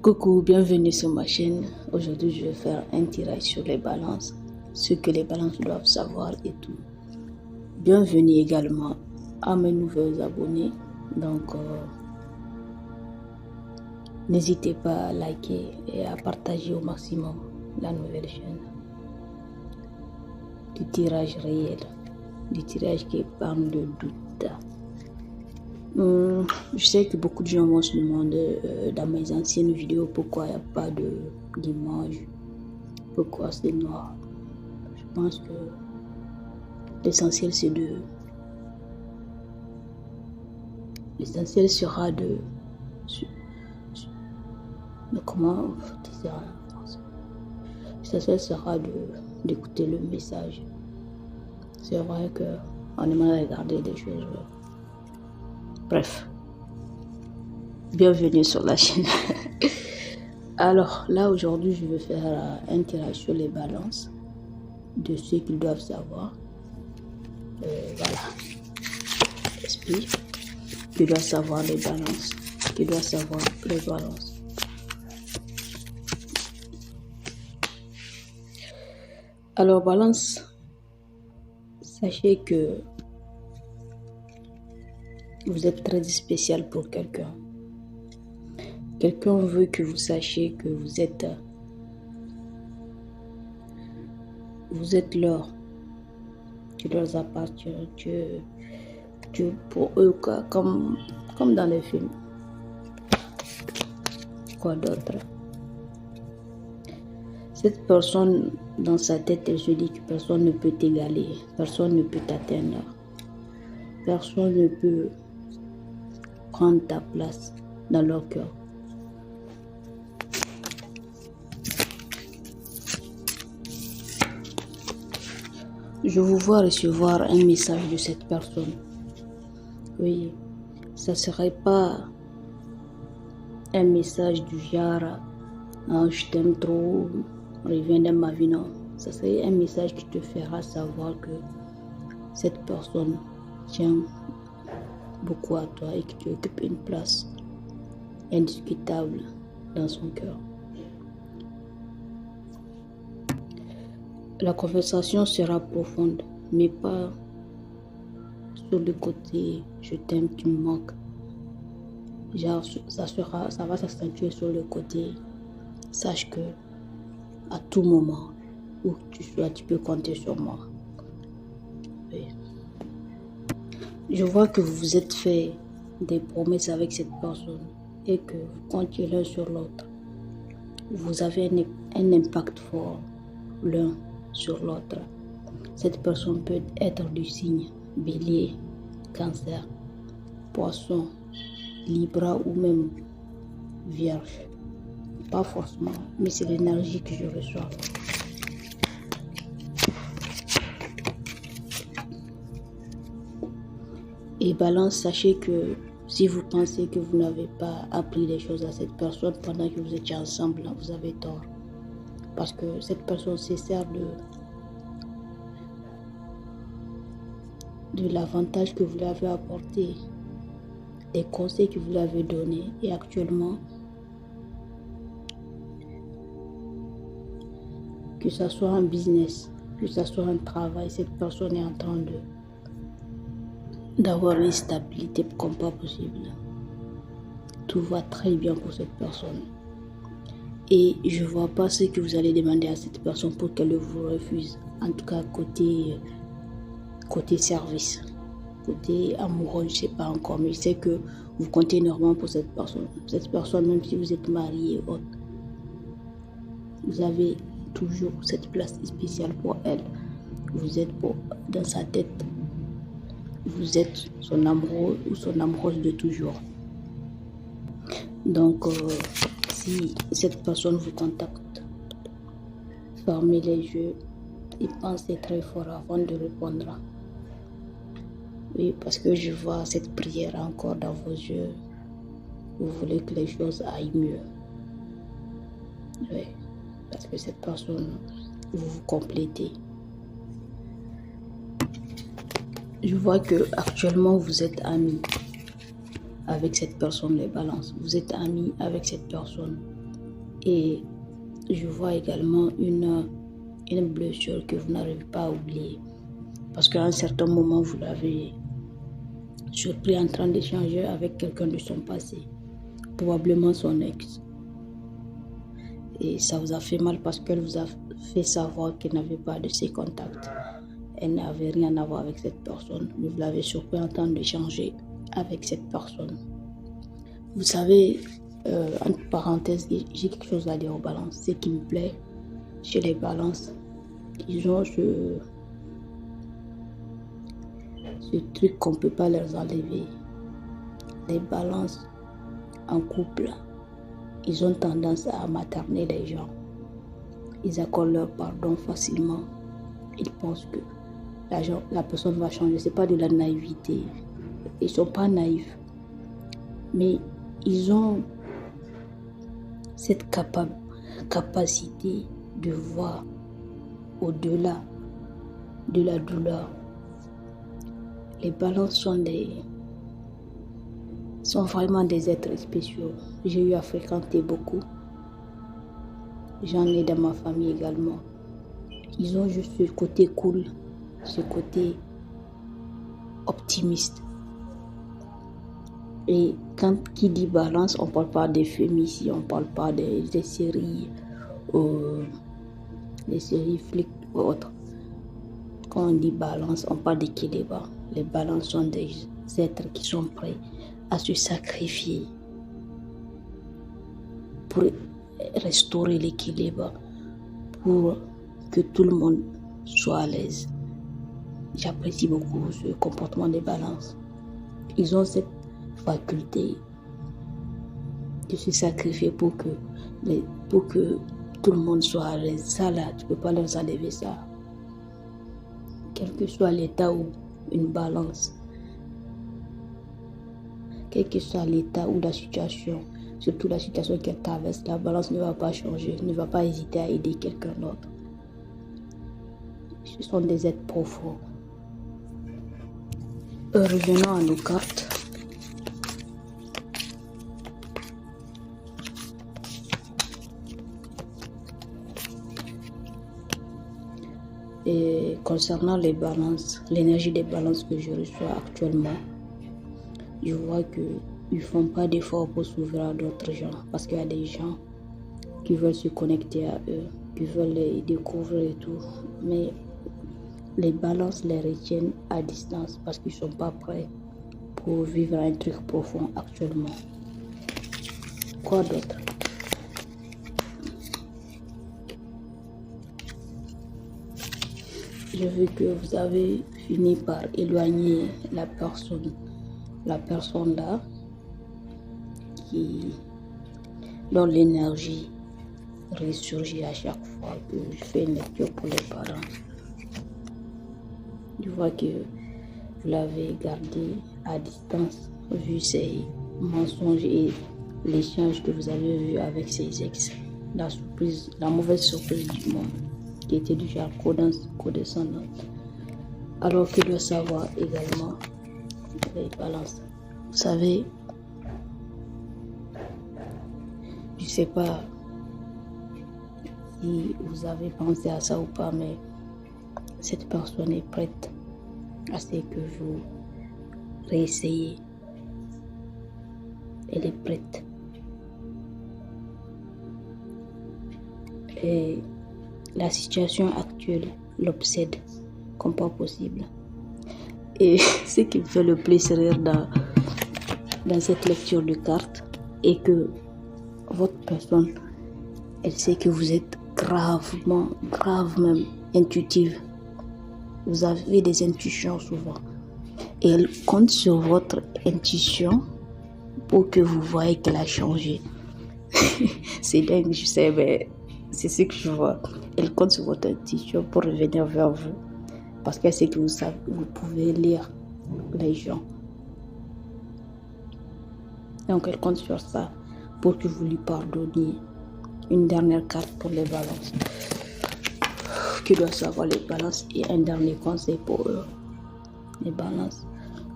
Coucou, bienvenue sur ma chaîne. Aujourd'hui, je vais faire un tirage sur les balances, ce que les balances doivent savoir et tout. Bienvenue également à mes nouveaux abonnés. Donc, n'hésitez pas à liker et à partager au maximum la nouvelle chaîne. Du tirage réel, du tirage qui parle de doute. Je sais que beaucoup de gens vont se demander dans mes anciennes vidéos pourquoi il n'y a pas d'image, pourquoi c'est noir. Je pense que l'essentiel c'est l'essentiel sera de comment dire ça en français. L'essentiel sera d'écouter le message. C'est vrai que on aimerait regarder des choses. Bref, bienvenue sur la chaîne. Alors là aujourd'hui je vais faire un tirage sur les balances de ce qu'ils doivent savoir. Voilà, esprit, qui doit savoir les balances, qui doit savoir les balances. Alors balance, sachez que vous êtes très spécial pour quelqu'un. Quelqu'un veut que vous sachiez que vous êtes l'or qui leur appartient. Dieu pour eux, comme dans les films. Quoi d'autre? Cette personne, dans sa tête, elle se dit que personne ne peut t'égaler, personne ne peut t'atteindre, personne ne peut prendre ta place dans leur cœur. Je vous vois recevoir un message de cette personne. Oui, ça ne serait pas un message du genre je t'aime trop, reviens dans ma vie, non. Ça serait un message qui te fera savoir que cette personne tient beaucoup à toi et que tu occupes une place indiscutable dans son cœur. La conversation sera profonde, mais pas sur le côté je t'aime, tu me manques. Genre, ça va s'accentuer sur le côté sache que à tout moment où tu sois, tu peux compter sur moi. Oui. Je vois que vous vous êtes fait des promesses avec cette personne et que vous comptez l'un sur l'autre. Vous avez un impact fort l'un sur l'autre. Cette personne peut être du signe Bélier, Cancer, Poisson, Libra ou même Vierge. Pas forcément, mais c'est l'énergie que je reçois. Et balance, sachez que si vous pensez que vous n'avez pas appris des choses à cette personne pendant que vous étiez ensemble, vous avez tort. Parce que cette personne se sert de l'avantage que vous lui avez apporté, des conseils que vous lui avez donnés. Et actuellement, que ce soit un business, que ce soit un travail, cette personne est en train d'avoir une stabilité comme pas possible. Tout va très bien pour cette personne. Et je ne vois pas ce que vous allez demander à cette personne pour qu'elle vous refuse. En tout cas, côté service, côté amoureux, je ne sais pas encore, mais je sais que vous comptez énormément pour cette personne. Cette personne, même si vous êtes marié et autres, vous avez toujours cette place spéciale pour elle. Vous êtes dans sa tête. Vous êtes son amoureux ou son amoureuse de toujours. Donc, si cette personne vous contacte, fermez les yeux et pensez très fort avant de répondre. Oui, parce que je vois cette prière encore dans vos yeux. Vous voulez que les choses aillent mieux. Oui, parce que cette personne, vous vous complétez. Je vois que actuellement vous êtes amis avec cette personne, les balances. Vous êtes amis avec cette personne. Et je vois également une blessure que vous n'arrivez pas à oublier. Parce qu'à un certain moment, vous l'avez surpris en train d'échanger avec quelqu'un de son passé, probablement son ex. Et ça vous a fait mal parce qu'elle vous a fait savoir qu'elle n'avait pas de ses contacts. Elle n'avait rien à voir avec cette personne. Vous l'avez surpris en train d'échanger avec cette personne. Vous savez, entre parenthèses, j'ai quelque chose à dire aux balances. Ce qui me plaît chez les balances, ils ont ce truc qu'on ne peut pas leur enlever. Les balances en couple, ils ont tendance à materner les gens. Ils accordent leur pardon facilement. Ils pensent que la personne va changer. Ce n'est pas de la naïveté. Ils ne sont pas naïfs. Mais ils ont cette capacité de voir au-delà de la douleur. Les balances sont vraiment des êtres spéciaux. J'ai eu à fréquenter beaucoup. J'en ai dans ma famille également. Ils ont juste ce côté cool, ce côté optimiste. Et qui dit balance, on ne parle pas des films ici, on ne parle pas des séries, des séries flics ou autres. Quand on dit balance, on parle d'équilibre. Les balances sont des êtres qui sont prêts à se sacrifier pour restaurer l'équilibre, pour que tout le monde soit à l'aise. J'apprécie beaucoup ce comportement des balances. Ils ont cette faculté de se sacrifier pour que tout le monde soit à l'aise. Ça là, tu ne peux pas leur enlever ça. Quel que soit l'état ou une balance, quel que soit l'état ou la situation, surtout la situation qu'elle traverse, la balance ne va pas changer, ne va pas hésiter à aider quelqu'un d'autre. Ce sont des êtres profonds. Revenons à nos cartes. Et concernant les balances, l'énergie des balances que je reçois actuellement, je vois qu'ils ne font pas d'efforts pour s'ouvrir à d'autres gens. Parce qu'il y a des gens qui veulent se connecter à eux, qui veulent les découvrir et tout. Mais les balances les retiennent à distance parce qu'ils ne sont pas prêts pour vivre un truc profond actuellement. Quoi d'autre? Je veux que vous avez fini par éloigner la personne là dont l'énergie ressurgit à chaque fois que je fais une lecture pour les parents. Je vois que vous l'avez gardé à distance vu ces mensonges et l'échange que vous avez eu avec ses ex. La mauvaise surprise du monde qui était du genre codescendante. Alors qu'il doit savoir également les balances. Vous savez, je ne sais pas si vous avez pensé à ça ou pas, mais cette personne est prête à ce que vous réessayez. Elle est prête. Et la situation actuelle l'obsède comme pas possible. Et ce qui me fait le plus rire dans cette lecture de cartes est que votre personne, elle sait que vous êtes grave même intuitive. Vous avez des intuitions souvent. Et elle compte sur votre intuition pour que vous voyez qu'elle a changé. C'est dingue, je sais, mais c'est ce que je vois. Elle compte sur votre intuition pour revenir vers vous. Parce qu'elle sait que vous pouvez lire les gens. Donc elle compte sur ça pour que vous lui pardonniez. Une dernière carte pour les balances. Qui doit savoir les balances et un dernier conseil pour eux. Les balances.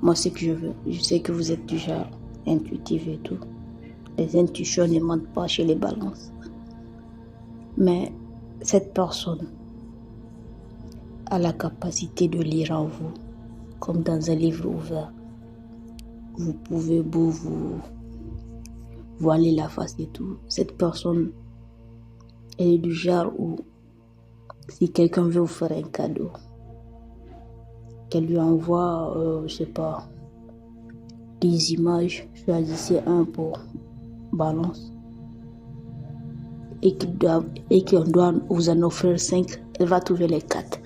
Moi, ce que je veux, je sais que vous êtes du genre intuitif et tout. Les intuitions ne mentent pas chez les balances. Mais cette personne a la capacité de lire en vous, comme dans un livre ouvert. Vous pouvez vous voiler la face et tout. Cette personne, elle est du genre où, si quelqu'un veut vous faire un cadeau, qu'elle lui envoie, je sais pas, des images, choisissez un pour balance, et qu'on doit vous en offrir 5, elle va trouver les 4.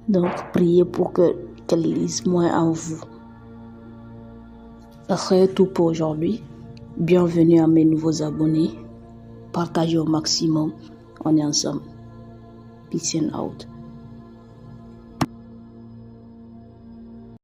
Donc, priez pour qu'elle lise moins en vous. Ça serait tout pour aujourd'hui. Bienvenue à mes nouveaux abonnés. Partagez au maximum. On est ensemble. Peace and out.